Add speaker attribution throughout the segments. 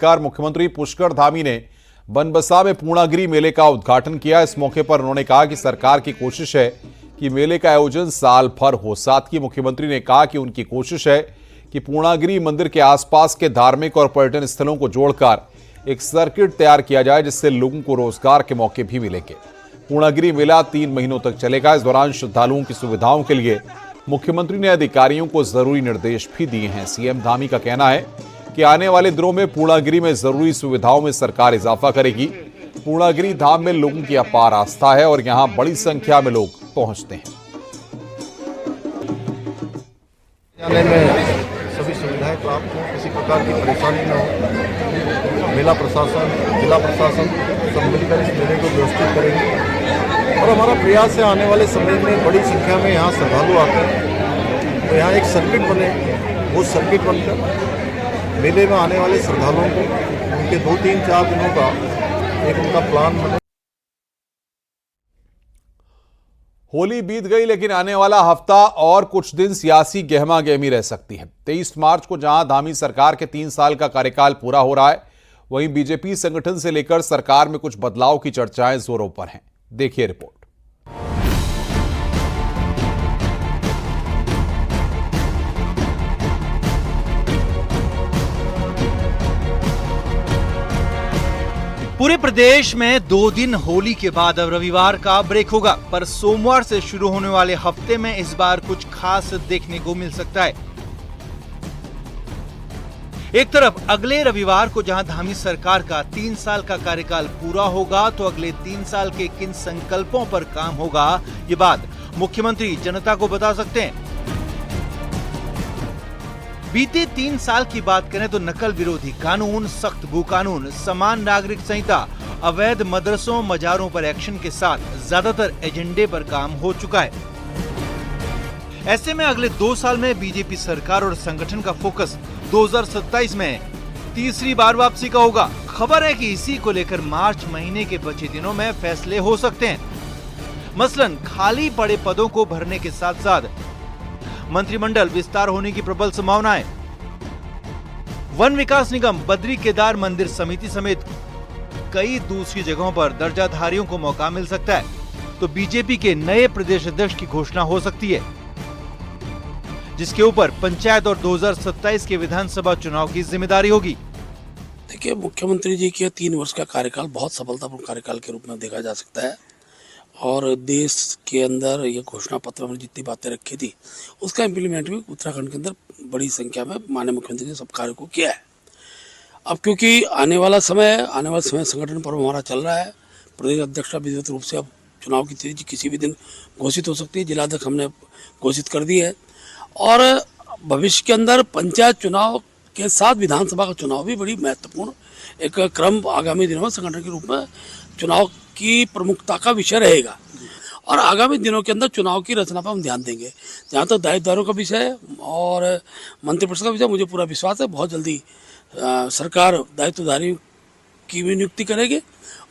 Speaker 1: कर मुख्यमंत्री पुष्कर धामी ने बनबसा में पूर्णागिरि मेले का उद्घाटन किया। इस मौके पर उन्होंने कहा कि सरकार की कोशिश है कि मेले का आयोजन साल भर हो। साथ ही मुख्यमंत्री ने कहा कि उनकी कोशिश है कि पूर्णागिरि मंदिर के आसपास के धार्मिक और पर्यटन स्थलों को जोड़कर एक सर्किट तैयार किया जाए, जिससे लोगों को रोजगार के मौके भी मिलेंगे। पूर्णागिरि मेला 3 महीनों तक चलेगा। इस दौरान श्रद्धालुओं की सुविधाओं के लिए मुख्यमंत्री ने अधिकारियों को जरूरी निर्देश भी दिए हैं। सीएम धामी का कहना है कि आने वाले दिनों में पूर्णागिरि में जरूरी सुविधाओं में सरकार इजाफा करेगी। पूर्णागिरि धाम में लोगों की अपार आस्था है और यहां बड़ी संख्या में लोग पहुंचते हैं।
Speaker 2: जाने में सभी सुविधाएं प्राप्त हो, किसी प्रकार की परेशानी न हो। मेला प्रशासन, जिला प्रशासन सब मिलकर इस मेले को व्यवस्थित करेंगे और हमारा प्रयास है आने वाले समय में बड़ी संख्या में यहाँ श्रद्धालु आते हैं तो यहाँ एक सर्किट बने। वो सर्किट बनकर मेले में आने वाले श्रद्धालुओं को उनके 2, 3, 4 दिनों का एक उनका प्लान बने।
Speaker 1: होली बीत गई, लेकिन आने वाला हफ्ता और कुछ दिन सियासी गहमा गहमी रह सकती है। 23 मार्च को जहां धामी सरकार के 3 साल का कार्यकाल पूरा हो रहा है, वहीं बीजेपी संगठन से लेकर सरकार में कुछ बदलाव की चर्चाएं जोरों पर हैं। देखिए रिपोर्ट।
Speaker 3: पूरे प्रदेश में 2 दिन होली के बाद अब रविवार का ब्रेक होगा, पर सोमवार से शुरू होने वाले हफ्ते में इस बार कुछ खास देखने को मिल सकता है। एक तरफ अगले रविवार को जहां धामी सरकार का 3 साल का कार्यकाल पूरा होगा, तो अगले 3 साल के किन संकल्पों पर काम होगा, ये बात मुख्यमंत्री जनता को बता सकते हैं। बीते 3 साल की बात करें तो नकल विरोधी कानून, सख्त भू कानून, समान नागरिक संहिता, अवैध मदरसों मजारों पर एक्शन के साथ ज्यादातर एजेंडे पर काम हो चुका है। ऐसे में अगले 2 साल में बीजेपी सरकार और संगठन का फोकस 2027 में तीसरी बार वापसी का होगा। खबर है कि इसी को लेकर मार्च महीने के बचे दिनों में फैसले हो सकते हैं। मसलन खाली पड़े पदों को भरने के साथ साथ मंत्रिमंडल विस्तार होने की प्रबल संभावना है। वन विकास निगम, बद्री केदार मंदिर समिति समेत कई दूसरी जगहों पर दर्जाधारियों को मौका मिल सकता है। तो बीजेपी के नए प्रदेश अध्यक्ष की घोषणा हो सकती है, जिसके ऊपर पंचायत और 2027 के विधानसभा चुनाव की जिम्मेदारी होगी।
Speaker 4: देखिए, मुख्यमंत्री जी के 3 वर्ष का कार्यकाल बहुत सफलतापूर्ण कार्यकाल के रूप में देखा जा सकता है और देश के अंदर ये घोषणा पत्र में जितनी बातें रखी थी उसका इम्प्लीमेंट भी उत्तराखंड के अंदर बड़ी संख्या में माननीय मुख्यमंत्री ने सब कार्य को किया है। अब क्योंकि आने वाला समय संगठन पर्व हमारा चल रहा है, प्रदेश अध्यक्ष विधिवत रूप से अब चुनाव की तिथि किसी भी दिन घोषित हो सकती है। जिलाध्यक्ष हमने घोषित कर दी है और भविष्य के अंदर पंचायत चुनाव के साथ विधानसभा का चुनाव भी बड़ी महत्वपूर्ण एक क्रम आगामी दिनों में संगठन के रूप में चुनाव की प्रमुखता का विषय रहेगा और आगामी दिनों के अंदर चुनाव की रचना पर हम ध्यान देंगे। जहाँ तक दायित्वदारों का विषय और मंत्रिपरिषद का विषय, मुझे पूरा विश्वास है बहुत जल्दी सरकार दायित्वधारियों की भी नियुक्ति करेगी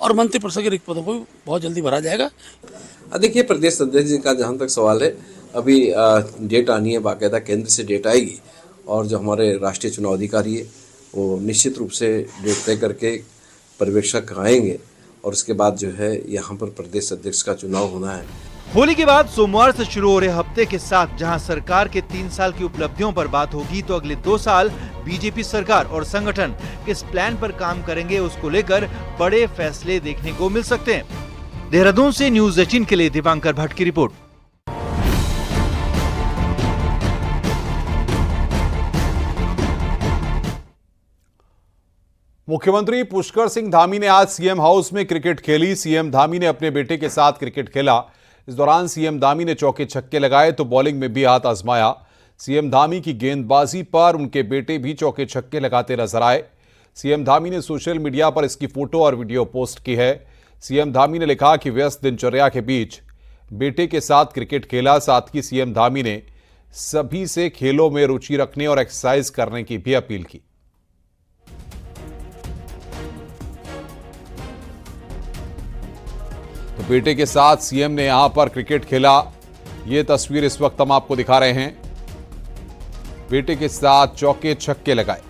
Speaker 4: और मंत्रिपरिषद के रिक्त पदों को भी बहुत जल्दी भरा जाएगा।
Speaker 5: देखिए, प्रदेश अध्यक्ष जी का जहाँ तक सवाल है, अभी डेट आनी है, बाकायदा केंद्र से डेट आएगी और जो हमारे राष्ट्रीय चुनाव अधिकारी है वो निश्चित रूप से डेट तय करके पर्यवेक्षक आएंगे और उसके बाद जो है यहाँ पर प्रदेश अध्यक्ष का चुनाव होना है।
Speaker 3: होली के बाद सोमवार से शुरू हो रहे हफ्ते के साथ जहां सरकार के 3 साल की उपलब्धियों पर बात होगी, तो अगले 2 साल बीजेपी सरकार और संगठन किस प्लान पर काम करेंगे, उसको लेकर बड़े फैसले देखने को मिल सकते हैं। देहरादून से न्यूज़ 18 के लिए दीपांकर भट्ट की रिपोर्ट।
Speaker 1: मुख्यमंत्री पुष्कर सिंह धामी ने आज सीएम हाउस में क्रिकेट खेली। सीएम धामी ने अपने बेटे के साथ क्रिकेट खेला। इस दौरान सीएम धामी ने चौके छक्के लगाए तो बॉलिंग में भी हाथ आजमाया। सीएम धामी की गेंदबाजी पर उनके बेटे भी चौके छक्के लगाते नजर आए। सीएम धामी ने सोशल मीडिया पर इसकी फोटो और वीडियो पोस्ट की है। सीएम धामी ने लिखा कि व्यस्त दिनचर्या के बीच बेटे के साथ क्रिकेट खेला। साथ ही सीएम धामी ने सभी से खेलों में रुचि रखने और एक्सरसाइज करने की भी अपील की। तो बेटे के साथ सीएम ने यहां पर क्रिकेट खेला। ये तस्वीर इस वक्त हम आपको दिखा रहे हैं। बेटे के साथ चौके छक्के लगाए।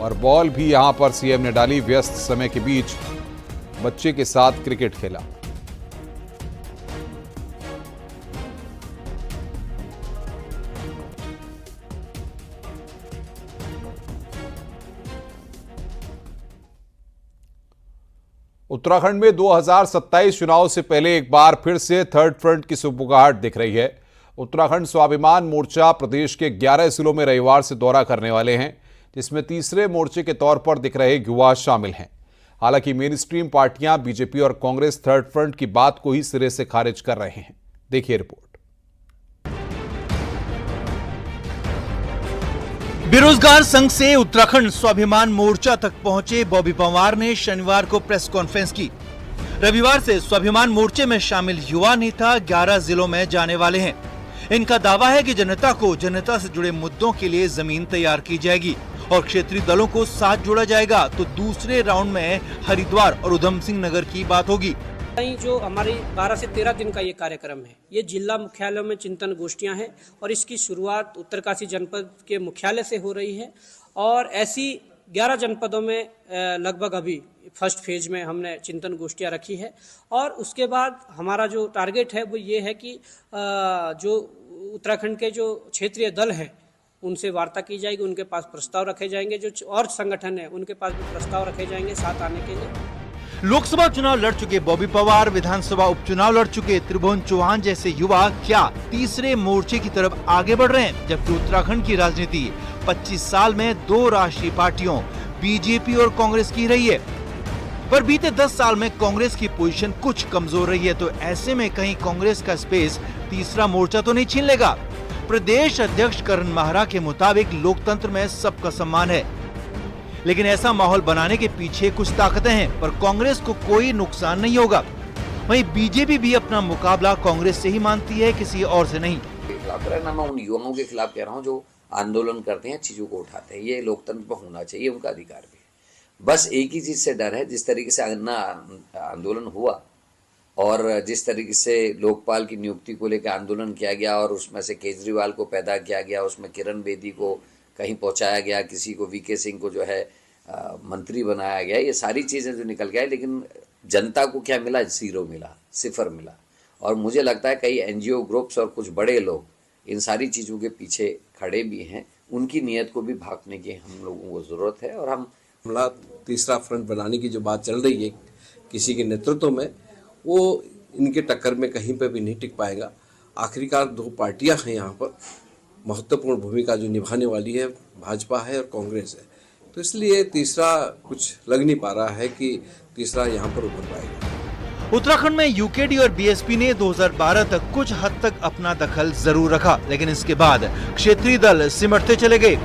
Speaker 1: और बॉल भी यहां पर सीएम ने डाली। व्यस्त समय के बीच बच्चे के साथ क्रिकेट खेला। उत्तराखंड में 2027 चुनाव से पहले एक बार फिर से थर्ड फ्रंट की सुगबुगाहट दिख रही है। उत्तराखंड स्वाभिमान मोर्चा प्रदेश के 11 जिलों में रविवार से दौरा करने वाले हैं, जिसमें तीसरे मोर्चे के तौर पर दिख रहे युवा शामिल हैं। हालांकि मेन स्ट्रीम पार्टियां बीजेपी और कांग्रेस थर्ड फ्रंट की बात को ही सिरे से खारिज कर रहे हैं। देखिए रिपोर्ट।
Speaker 3: बेरोजगार संघ से उत्तराखंड स्वाभिमान मोर्चा तक पहुंचे बॉबी पंवार ने शनिवार को प्रेस कॉन्फ्रेंस की। रविवार से स्वाभिमान मोर्चे में शामिल युवा नेता 11 जिलों में जाने वाले हैं। इनका दावा है कि जनता से जुड़े मुद्दों के लिए जमीन तैयार की जाएगी और क्षेत्रीय दलों को साथ जोड़ा जाएगा। तो दूसरे राउंड में हरिद्वार और उधम सिंह नगर की बात होगी।
Speaker 6: जो हमारी 12 से 13 दिन का ये कार्यक्रम है, ये जिला मुख्यालयों में चिंतन गोष्ठियां हैं और इसकी शुरुआत उत्तरकाशी जनपद के मुख्यालय से हो रही है और ऐसी 11 जनपदों में लगभग अभी फर्स्ट फेज में हमने चिंतन गोष्ठियां रखी है और उसके बाद हमारा जो टारगेट है वो ये है कि जो उत्तराखंड के जो क्षेत्रीय दल हैं उनसे वार्ता की जाएगी, उनके पास प्रस्ताव रखे जाएंगे, जो और संगठन है उनके पास भी प्रस्ताव रखे जाएंगे साथ आने के लिए।
Speaker 3: लोकसभा चुनाव लड़ चुके बॉबी पंवार, विधानसभा उपचुनाव लड़ चुके त्रिभुवन चौहान जैसे युवा क्या तीसरे मोर्चे की तरफ आगे बढ़ रहे हैं? जबकि उत्तराखंड की राजनीति 25 साल में 2 राष्ट्रीय पार्टियों बीजेपी और कांग्रेस की रही है, पर बीते 10 साल में कांग्रेस की पोजीशन कुछ कमजोर रही है। तो ऐसे में कहीं कांग्रेस का स्पेस तीसरा मोर्चा तो नहीं छीन लेगा? प्रदेश अध्यक्ष करण माहरा के मुताबिक लोकतंत्र में सबका सम्मान है, लेकिन ऐसा माहौल बनाने के पीछे कुछ ताकतें हैं, पर कांग्रेस को कोई नुकसान नहीं होगा। वहीं बीजेपी भी अपना मुकाबला कांग्रेस से ही मानती है, किसी और से नहीं।
Speaker 7: खिलाफ रहना, मैं उन युवाओं के खिलाफ कह रहा हूँ जो आंदोलन करते हैं, चीजों को उठाते हैं। ये लोकतंत्र पर होना चाहिए, उनका अधिकार भी है। बस एक ही चीज से डर है, जिस तरीके से आंदोलन हुआ और जिस तरीके से लोकपाल की नियुक्ति को लेकर आंदोलन किया गया और उसमें से केजरीवाल को पैदा किया गया, उसमें किरण बेदी को कहीं पहुंचाया गया, किसी को वीके सिंह को जो है मंत्री बनाया गया, ये सारी चीज़ें जो निकल गया, लेकिन जनता को क्या मिला? 0 मिला, 0 मिला। और मुझे लगता है कई एनजीओ ग्रुप्स और कुछ बड़े लोग इन सारी चीज़ों के पीछे खड़े भी हैं। उनकी नीयत को भी भांपने की हम लोगों को ज़रूरत है। और
Speaker 5: हमला तीसरा फ्रंट बनाने की जो बात चल रही है किसी के नेतृत्व में, वो इनके टक्कर में कहीं पर भी नहीं टिक पाएगा। आखिरकार 2 पार्टियां हैं यहाँ पर, महत्वपूर्ण भूमिका जो निभाने वाली है, भाजपा है और कांग्रेस है। तो इसलिए तीसरा कुछ लग नहीं पा रहा है कि तीसरा यहाँ पर उभर पाएगा।
Speaker 3: उत्तराखंड में यूकेडी और बीएसपी ने 2012 तक कुछ हद तक अपना दखल जरूर रखा, लेकिन इसके बाद क्षेत्रीय दल सिमटते चले गए।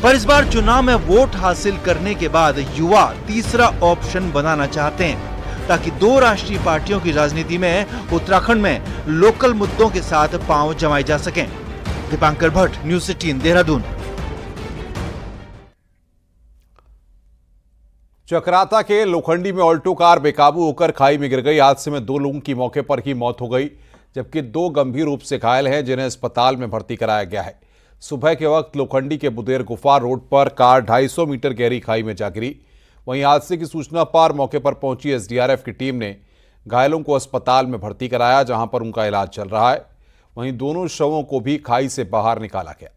Speaker 3: पर इस बार चुनाव में वोट हासिल करने के बाद युवा तीसरा ऑप्शन बनाना चाहते हैं, ताकि 2 राष्ट्रीय पार्टियों की राजनीति में उत्तराखंड में लोकल मुद्दों के साथ पांव जमाए जा सकें। दीपांकर भट्ट, न्यूज़ 18 देहरादून।
Speaker 1: चकराता के लोखंडी में ऑल्टो कार बेकाबू होकर खाई में गिर गई। हादसे में 2 लोगों की मौके पर ही मौत हो गई, जबकि 2 गंभीर रूप से घायल हैं, जिन्हें अस्पताल में भर्ती कराया गया है। सुबह के वक्त लोखंडी के बुदेर गुफा रोड पर कार 250 मीटर गहरी खाई में जा गिरी। वहीं हादसे की सूचना पर मौके पर पहुंची एसडीआरएफ की टीम ने घायलों को अस्पताल में भर्ती कराया, जहां पर उनका इलाज चल रहा है। वहीं दोनों शवों को भी खाई से बाहर निकाला गया।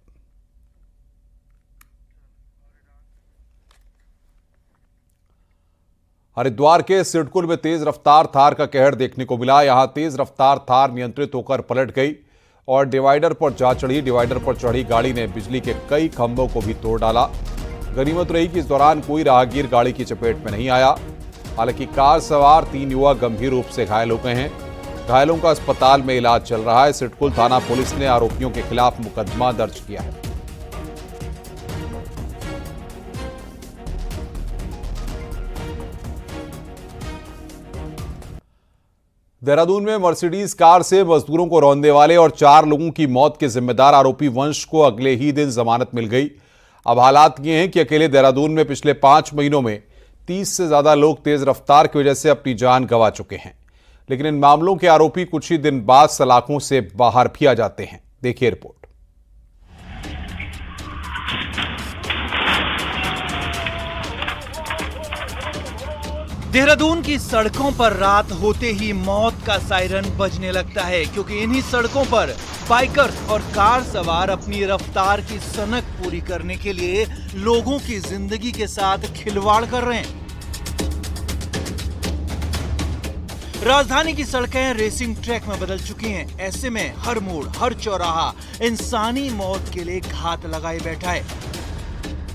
Speaker 1: हरिद्वार के सिडकुल में तेज रफ्तार थार का कहर देखने को मिला। यहां तेज रफ्तार थार नियंत्रित होकर पलट गई और डिवाइडर पर जा चढ़ी। डिवाइडर पर चढ़ी गाड़ी ने बिजली के कई खंभों को भी तोड़ डाला। गनीमत रही कि इस दौरान कोई राहगीर गाड़ी की चपेट में नहीं आया। हालांकि कार सवार 3 युवक गंभीर रूप से घायल हो गए हैं। घायलों का अस्पताल में इलाज चल रहा है। सिडकुल थाना पुलिस ने आरोपियों के खिलाफ मुकदमा दर्ज किया है। देहरादून में मर्सिडीज कार से मजदूरों को रौंदने वाले और 4 लोगों की मौत के जिम्मेदार आरोपी वंश को अगले ही दिन जमानत मिल गई। अब हालात ये हैं कि अकेले देहरादून में पिछले 5 महीनों में 30 से ज्यादा लोग तेज रफ्तार की वजह से अपनी जान गंवा चुके हैं। लेकिन इन मामलों के आरोपी कुछ ही दिन बाद सलाखों से बाहर भी आ जाते हैं। देखिए रिपोर्ट।
Speaker 3: देहरादून की सड़कों पर रात होते ही मौत का सायरन बजने लगता है, क्योंकि इन्हीं सड़कों पर बाइकर्स और कार सवार अपनी रफ्तार की सनक पूरी करने के लिए लोगों की जिंदगी के साथ खिलवाड़ कर रहे हैं। राजधानी की सड़कें रेसिंग ट्रैक में बदल चुकी हैं। ऐसे में हर मोड़, हर चौराहा इंसानी मौत के लिए घात लगाए बैठा है।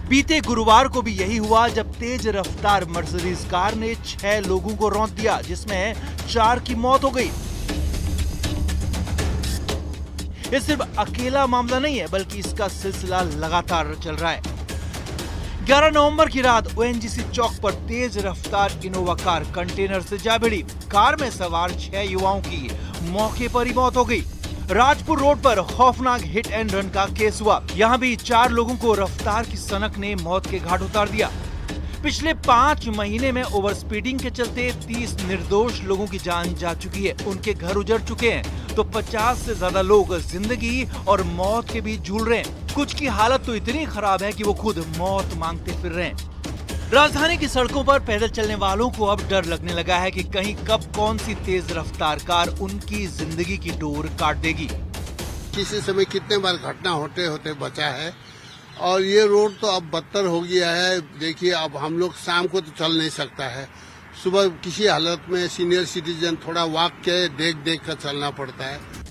Speaker 3: बीते गुरुवार को भी यही हुआ, जब तेज रफ्तार मर्सिडीज कार ने 6 लोगों को रौंद दिया, जिसमें 4 की मौत हो गई। ये सिर्फ अकेला मामला नहीं है, बल्कि इसका सिलसिला लगातार चल रहा है। 11 नवंबर की रात ओएनजीसी चौक पर तेज रफ्तार इनोवा कार कंटेनर से जा भिड़ी। कार में सवार 6 युवाओं की मौके पर ही मौत हो गई। राजपुर रोड पर खौफनाक हिट एंड रन का केस हुआ। यहाँ भी 4 लोगों को रफ्तार की सनक ने मौत के घाट उतार दिया। पिछले 5 महीने में ओवर स्पीडिंग के चलते 30 निर्दोष लोगों की जान जा चुकी है, उनके घर उजड़ चुके हैं, तो 50 से ज्यादा लोग जिंदगी और मौत के बीच झूल रहे हैं। कुछ की हालत तो इतनी खराब है कि वो खुद मौत मांगते फिर रहे हैं। राजधानी की सड़कों पर पैदल चलने वालों को अब डर लगने लगा है कि कहीं कब कौन सी तेज रफ्तार कार उनकी जिंदगी की डोर काट देगी।
Speaker 8: किसी समय कितने बार घटना होते होते बचा है, और ये रोड तो अब बदतर हो गया है। देखिए, अब हम लोग शाम को तो चल नहीं सकता है, सुबह किसी हालत में सीनियर सिटीजन थोड़ा वॉक के देख कर चलना पड़ता है।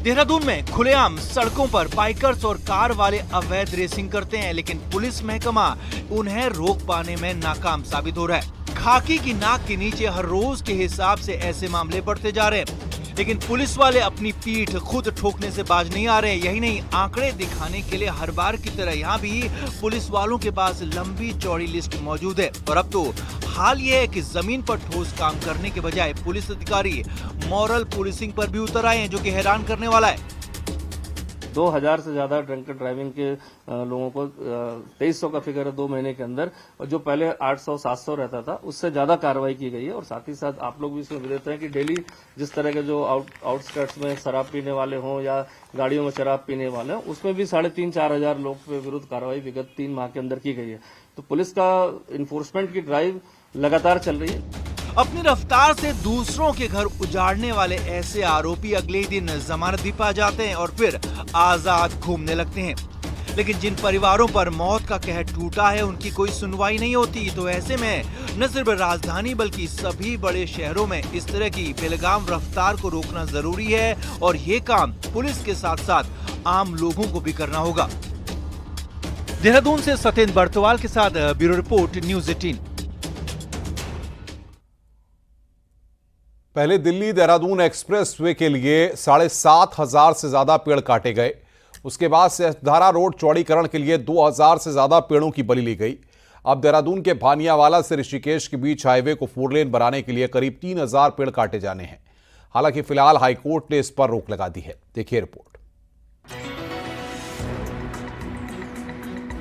Speaker 3: देहरादून में खुलेआम सड़कों पर बाइकर्स और कार वाले अवैध रेसिंग करते हैं, लेकिन पुलिस महकमा उन्हें रोक पाने में नाकाम साबित हो रहा है। खाकी की नाक के नीचे हर रोज के हिसाब से ऐसे मामले बढ़ते जा रहे हैं, लेकिन पुलिस वाले अपनी पीठ खुद ठोकने से बाज नहीं आ रहे। यही नहीं, आंकड़े दिखाने के लिए हर बार की तरह यहाँ भी पुलिस वालों के पास लंबी चौड़ी लिस्ट मौजूद है। और अब तो हाल ये है कि जमीन पर ठोस काम करने के बजाय पुलिस अधिकारी मॉरल पुलिसिंग पर भी उतर आए हैं, जो कि हैरान करने वाला है।
Speaker 9: 2000 से ज्यादा ड्रंक ड्राइविंग के लोगों को 2300 का फिगर है 2 महीने के अंदर, और जो पहले 800-700 रहता था उससे ज्यादा कार्रवाई की गई है। और साथ ही साथ आप लोग भी इसमें विदित हैं कि डेली जिस तरह के जो आउटस्कर्ट्स में शराब पीने वाले हों या गाड़ियों में शराब पीने वाले हों, उसमें भी 3,500-4 हजार लोग के विरुद्ध कार्रवाई विगत 3 माह के अंदर की गई है। तो पुलिस का इन्फोर्समेंट की ड्राइव लगातार चल रही है।
Speaker 3: अपनी रफ्तार से दूसरों के घर उजाड़ने वाले ऐसे आरोपी अगले दिन जमानत भी पा जाते हैं और फिर आजाद घूमने लगते हैं। लेकिन जिन परिवारों पर मौत का कहर टूटा है, उनकी कोई सुनवाई नहीं होती। तो ऐसे में न सिर्फ राजधानी बल्कि सभी बड़े शहरों में इस तरह की बेलगाम रफ्तार को रोकना जरूरी है, और ये काम पुलिस के साथ साथ आम लोगों को भी करना होगा। देहरादून से सत्येंद्र बर्तवाल के साथ ब्यूरो रिपोर्ट, न्यूज़ 18।
Speaker 1: पहले दिल्ली देहरादून एक्सप्रेसवे के लिए 7,500 से ज्यादा पेड़ काटे गए। उसके बाद सेठधारा रोड चौड़ीकरण के लिए 2,000 से ज्यादा पेड़ों की बलि ली गई। अब देहरादून के भानियावाला से ऋषिकेश के बीच हाईवे को 4 लेन बनाने के लिए करीब 3,000 पेड़ काटे जाने हैं। हालांकि फिलहाल हाईकोर्ट ने इस पर रोक लगा दी है। देखिए रिपोर्ट।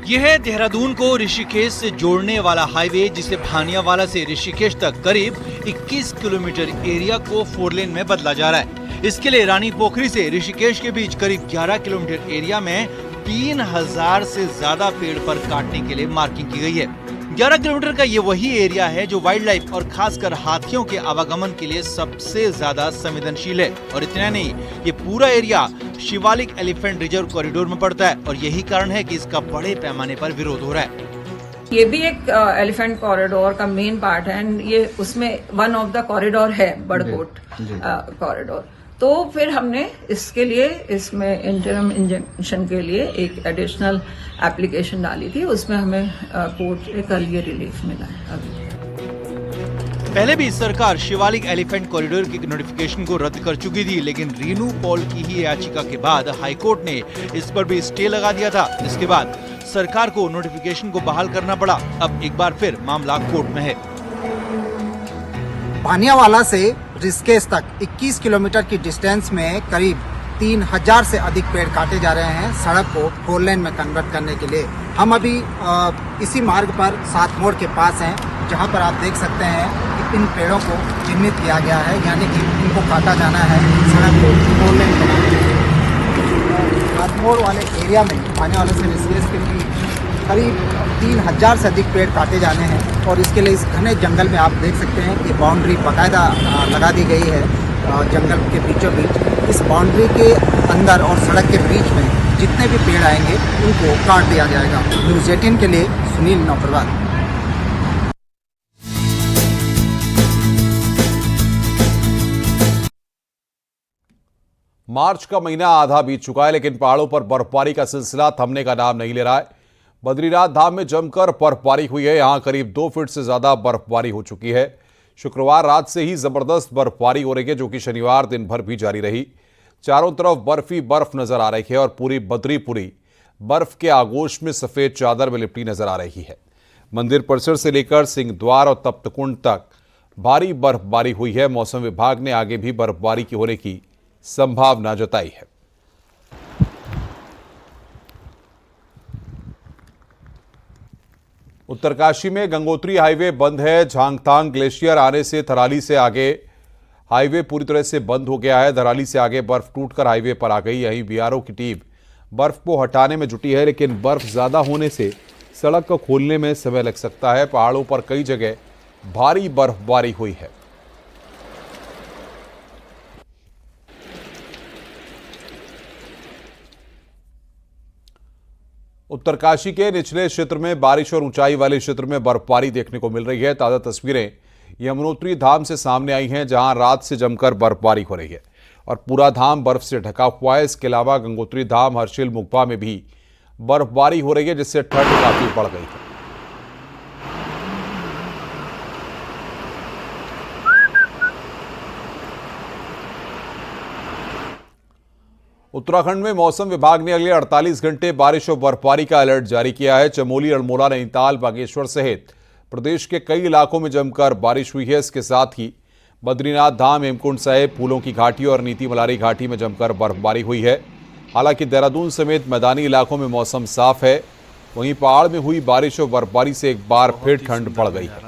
Speaker 3: यह है देहरादून को ऋषिकेश से जोड़ने वाला हाईवे, जिसे भानियावाला से ऋषिकेश तक करीब 21 किलोमीटर एरिया को 4 लेन में बदला जा रहा है। इसके लिए रानी पोखरी से ऋषिकेश के बीच करीब 11 किलोमीटर एरिया में 3,000 से ज्यादा पेड़ पर काटने के लिए मार्किंग की गई है। 11 किलोमीटर का ये वही एरिया है जो वाइल्ड लाइफ और खासकर हाथियों के आवागमन के लिए सबसे ज्यादा संवेदनशील है। और इतना नहीं, ये पूरा area Shivalik elephant reserve corridor में पड़ता है, और यही कारण है कि इसका बड़े पैमाने पर विरोध हो रहा है।
Speaker 10: ये भी एक एलिफेंट कॉरिडोर का मेन पार्ट है, एंड ये उसमें वन ऑफ द कॉरिडोर है बड़कोट कॉरिडोर। तो फिर हमने इसके लिए इसमें इंटरम इंजंक्शन के लिए एक एडिशनल एप्लीकेशन डाली थी, उसमें हमें कोर्ट से कल ये रिलीफ मिला है। अभी
Speaker 3: पहले भी सरकार शिवालिक एलिफेंट कॉरिडोर की नोटिफिकेशन को रद्द कर चुकी थी, लेकिन रीनू पॉल की ही याचिका के बाद हाईकोर्ट ने इस पर भी स्टे लगा दिया था। इसके बाद सरकार को नोटिफिकेशन को बहाल करना पड़ा। अब एक बार फिर मामला कोर्ट में है।
Speaker 11: भानियावाला से ऋषिकेश तक 21 किलोमीटर की डिस्टेंस में करीब 3,000 से अधिक पेड़ काटे जा रहे हैं सड़क को 4 लेन में कन्वर्ट करने के लिए। हम अभी इसी मार्ग पर 7 मोड़ के पास हैं, जहां पर आप देख सकते हैं कि इन पेड़ों को चिन्हित किया गया है, यानी कि इनको काटा जाना है सड़क को 4 लेन बनाने के लिए। 7 मोड़ वाले एरिया में भानियावाला से ऋषिकेश के बीच करीब 3,000 से अधिक पेड़ काटे जाने हैं। और इसके लिए इस घने जंगल में आप देख सकते हैं कि बाउंड्री बाकायदा लगा दी गई है जंगल के बीचों बीच। इस बाउंड्री के अंदर और सड़क के बीच में जितने भी पेड़ आएंगे उनको काट दिया जाएगा। न्यूज़ 18 के लिए सुनील नौकरवाल।
Speaker 1: मार्च का महीना आधा बीत चुका है, लेकिन पहाड़ों पर बर्फबारी का सिलसिला थमने का नाम नहीं ले रहा है। बद्रीनाथ धाम में जमकर बर्फबारी हुई है। यहां करीब 2 फीट से ज्यादा बर्फबारी हो चुकी है। शुक्रवार रात से ही जबरदस्त बर्फबारी हो रही है, जो कि शनिवार दिन भर भी जारी रही। चारों तरफ बर्फ ही बर्फ नजर आ रही है और पूरी बद्रीपुरी बर्फ के आगोश में सफेद चादर में लिपटी नजर आ रही है। मंदिर परिसर से लेकर सिंह द्वार और तप्तकुंड तक भारी बर्फबारी हुई है। मौसम विभाग ने आगे भी बर्फबारी की होने की संभावना जताई है। उत्तरकाशी में गंगोत्री हाईवे बंद है। झांगतांग ग्लेशियर आने से थराली से आगे हाईवे पूरी तरह से बंद हो गया है। धराली से आगे बर्फ टूटकर हाईवे पर आ गई। यहीं बीआरओ की टीम बर्फ को हटाने में जुटी है, लेकिन बर्फ ज्यादा होने से सड़क को खोलने में समय लग सकता है। पहाड़ों पर कई जगह भारी बर्फबारी हुई है। उत्तरकाशी के निचले क्षेत्र में बारिश और ऊंचाई वाले क्षेत्र में बर्फबारी देखने को मिल रही है। ताजा तस्वीरें यमुनोत्री धाम से सामने आई हैं, जहां रात से जमकर बर्फबारी हो रही है और पूरा धाम बर्फ से ढका हुआ है। इसके अलावा गंगोत्री धाम, हर्षिल, मुगपा में भी बर्फबारी हो रही है, जिससे ठंड काफी बढ़ गई है। उत्तराखंड में मौसम विभाग ने अगले 48 घंटे बारिश और बर्फबारी का अलर्ट जारी किया है। चमोली, अल्मोड़ा, नैनीताल, बागेश्वर सहित प्रदेश के कई इलाकों में जमकर बारिश हुई है। इसके साथ ही बद्रीनाथ धाम, हेमकुंड साहिब, फूलों की घाटी और नीति मलारी घाटी में जमकर बर्फबारी हुई है। हालांकि देहरादून समेत मैदानी इलाकों में मौसम साफ है। वहीं पहाड़ में हुई बारिश और बर्फबारी से एक बार फिर ठंड बढ़ गई है।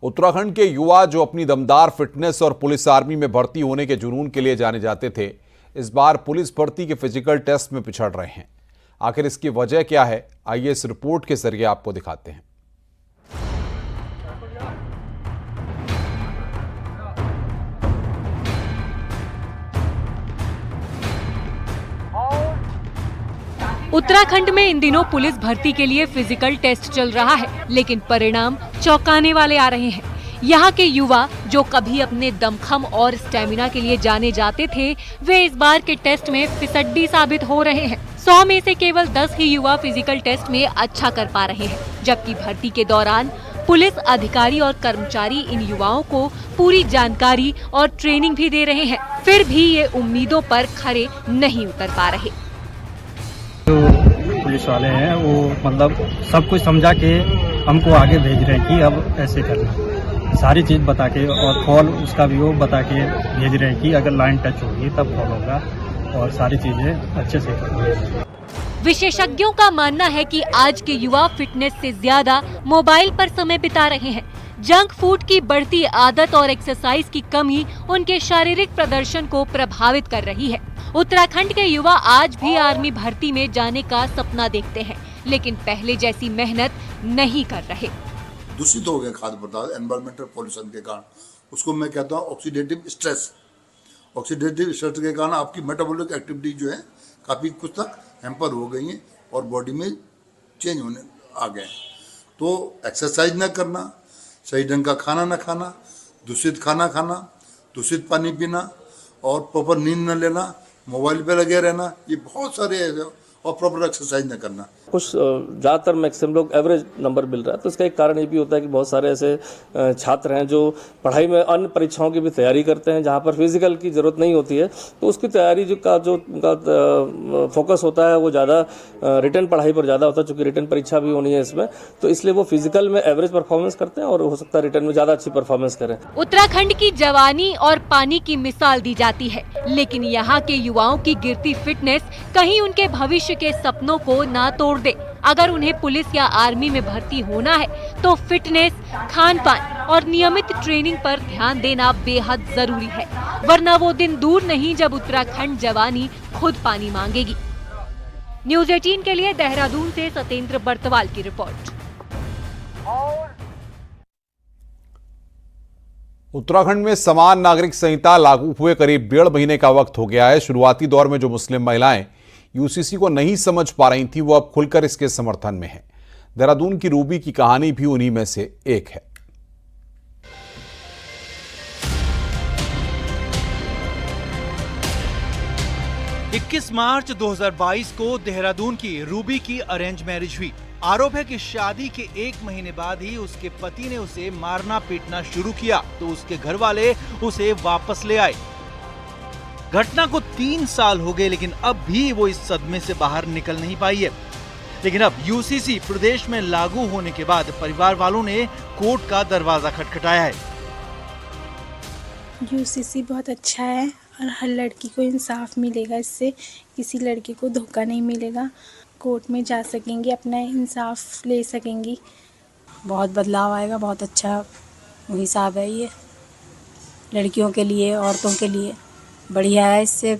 Speaker 1: उत्तराखंड के युवा जो अपनी दमदार फिटनेस और पुलिस आर्मी में भर्ती होने के जुनून के लिए जाने जाते थे, इस बार पुलिस भर्ती के फिजिकल टेस्ट में पिछड़ रहे हैं। आखिर इसकी वजह क्या है, आइए इस रिपोर्ट के जरिए आपको दिखाते हैं।
Speaker 12: उत्तराखंड में इन दिनों पुलिस भर्ती के लिए फिजिकल टेस्ट चल रहा है, लेकिन परिणाम चौंकाने वाले आ रहे हैं। यहाँ के युवा जो कभी अपने दमखम और स्टेमिना के लिए जाने जाते थे, वे इस बार के टेस्ट में फिसड्डी साबित हो रहे हैं। 100 में से केवल 10 ही युवा फिजिकल टेस्ट में अच्छा कर पा रहे हैं, जबकि भर्ती के दौरान पुलिस अधिकारी और कर्मचारी इन युवाओं को पूरी जानकारी और ट्रेनिंग भी दे रहे हैं, फिर भी ये उम्मीदों पर खरे नहीं उतर पा रहे।
Speaker 13: जो पुलिस वाले हैं वो मतलब सब कुछ समझा के हमको आगे भेज रहे हैं कि अब ऐसे करना, सारी चीज बता के, और फॉल उसका भी वो बता के भेज रहे हैं कि अगर लाइन टच होगी तब फॉल होगा और सारी चीजें अच्छे से करनी।
Speaker 12: विशेषज्ञों का मानना है कि आज के युवा फिटनेस से ज्यादा मोबाइल पर समय बिता रहे हैं। जंक फूड की बढ़ती आदत और एक्सरसाइज की कमी उनके शारीरिक प्रदर्शन को प्रभावित कर रही है। उत्तराखंड के युवा आज भी आर्मी भर्ती में जाने का सपना देखते हैं, लेकिन पहले जैसी मेहनत नहीं कर रहे।
Speaker 14: दूषित हो गए खाद्य पदार्थ एनवायरमेंटल पॉल्यूशन के कारण, उसको मैं कहता हूँ ऑक्सीडेटिव स्ट्रेस। ऑक्सीडेटिव स्ट्रेस के कारण आपकी मेटाबॉलिक एक्टिविटी जो है काफ़ी कुछ तक हैम्पर हो गई है और बॉडी में चेंज होने आ गए। तो एक्सरसाइज न करना, सही ढंग का खाना न खाना, दूषित खाना खाना, दूषित पानी पीना और प्रॉपर नींद न लेना, मोबाइल पे लगे रहना, ये बहुत सारे ऐसे, और प्रॉपर एक्सरसाइज न करना।
Speaker 9: कुछ ज़्यादातर मैक्सिमम लोग एवरेज नंबर मिल रहा है, तो इसका एक कारण ये भी होता है कि बहुत सारे ऐसे छात्र हैं जो पढ़ाई में अन्य परीक्षाओं की भी तैयारी करते हैं, जहाँ पर फिजिकल की ज़रूरत नहीं होती है, तो उसकी तैयारी जो फोकस होता है वो ज़्यादा रिटर्न पढ़ाई पर ज़्यादा होता है, चूँकि रिटर्न परीक्षा भी होनी है इसमें, तो इसलिए वो फिजिकल में एवरेज परफॉर्मेंस करते हैं और हो सकता है रिटर्न में ज़्यादा अच्छी परफॉर्मेंस करें।
Speaker 12: उत्तराखंड की जवानी और पानी की मिसाल दी जाती है, लेकिन यहाँ के युवाओं की गिरती फिटनेस कहीं उनके भविष्य के सपनों को ना तोड़ दे। अगर उन्हें पुलिस या आर्मी में भर्ती होना है तो फिटनेस, खान-पान और नियमित ट्रेनिंग पर ध्यान देना बेहद जरूरी है, वरना वो दिन दूर नहीं जब उत्तराखंड जवानी खुद पानी मांगेगी। न्यूज 18 के लिए देहरादून से सतेंद्र बर्तवाल की रिपोर्ट।
Speaker 1: उत्तराखंड में समान नागरिक संहिता लागू हुए करीब 1.5 महीने का वक्त हो गया है। शुरुआती दौर में जो मुस्लिम महिलाएं यूसीसी को नहीं समझ पा रही थी, वो अब खुलकर इसके समर्थन में हैं। देहरादून की रूबी की कहानी भी उन्हीं में से एक है।
Speaker 3: इक्कीस मार्च 2022 को देहरादून की रूबी की अरेंज मैरिज हुई। आरोप है कि शादी के 1 महीने बाद ही उसके पति ने उसे मारना पीटना शुरू किया तो उसके घर वाले उसे वापस ले आए। घटना को 3 साल हो गए, लेकिन अब भी वो इस सदमे से बाहर निकल नहीं पाई है। लेकिन अब यूसीसी प्रदेश में लागू होने के बाद परिवार वालों ने कोर्ट का दरवाजा खटखटाया है।
Speaker 15: यूसीसी बहुत अच्छा है और हर लड़की को इंसाफ मिलेगा, इससे किसी लड़की को धोखा नहीं मिलेगा। कोर्ट में जा सकेंगी, अपना इंसाफ ले सकेंगी।
Speaker 16: बहुत बदलाव आएगा, बहुत अच्छा हिसाब है ये लड़कियों के लिए, औरतों के लिए बढ़िया है। इससे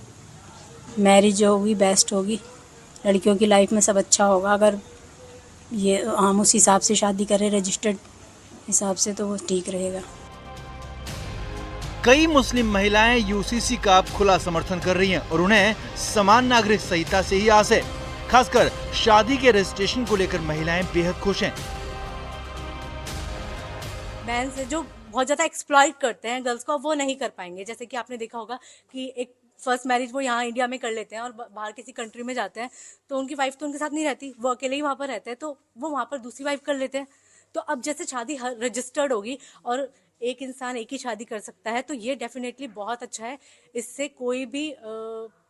Speaker 16: मैरिज जो होगी बेस्ट होगी, लड़कियों की लाइफ में सब अच्छा होगा। अगर ये हम उस हिसाब से शादी करें रजिस्टर्ड हिसाब से तो वो ठीक रहेगा।
Speaker 3: कई मुस्लिम महिलाएं यूसीसी का अब खुला समर्थन कर रही हैं और उन्हें समान नागरिक संहिता से ही आस है। खासकर शादी के रजिस्ट्रेशन को लेकर महिलाएं बेहद खुश हैं।
Speaker 17: मैन से जो बहुत ज्यादा एक्सप्लॉइट करते हैं गर्ल्स को, वो नहीं कर पाएंगे। जैसे कि आपने देखा होगा कि एक फर्स्ट मैरिज वो यहाँ इंडिया में कर लेते हैं और बाहर किसी कंट्री में जाते हैं तो उनकी वाइफ तो उनके साथ नहीं रहती, वो अकेले ही वहाँ पर रहते हैं, तो वो वहाँ पर दूसरी वाइफ कर लेते हैं। तो अब जैसे शादी रजिस्टर्ड होगी और एक इंसान एक ही शादी कर सकता है, तो ये डेफिनेटली बहुत अच्छा है। इससे कोई भी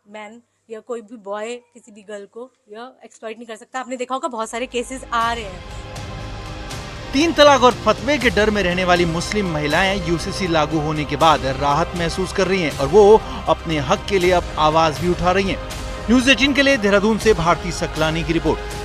Speaker 17: मैन या कोई भी बॉय किसी भी गर्ल को या एक्सप्लॉइट नहीं कर सकता। आपने देखा होगा बहुत सारे केसेस आ रहे हैं।
Speaker 3: 3 तलाक और फतवे के डर में रहने वाली मुस्लिम महिलाएं यूसीसी लागू होने के बाद राहत महसूस कर रही हैं और वो अपने हक के लिए अब आवाज भी उठा रही हैं। न्यूज 18 के लिए देहरादून से भारती सकलानी की रिपोर्ट।